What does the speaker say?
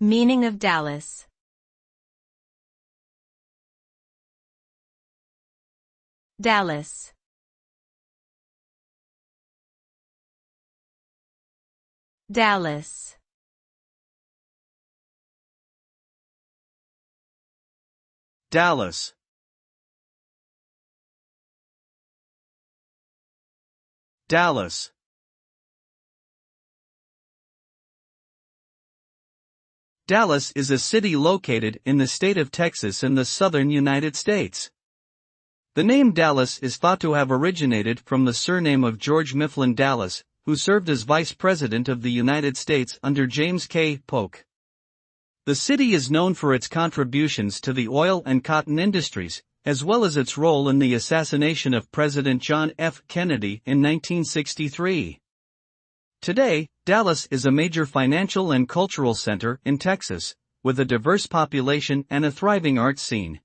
Meaning of Dallas. Dallas. Dallas. Dallas. Dallas. Dallas is a city located in the state of Texas in the southern United States. The name Dallas is thought to have originated from the surname of George Mifflin Dallas, who served as Vice President of the United States under James K. Polk. The city is known for its contributions to the oil and cotton industries, as well as its role in the assassination of President John F. Kennedy in 1963. Today, Dallas is a major financial and cultural center in Texas, with a diverse population and a thriving art scene.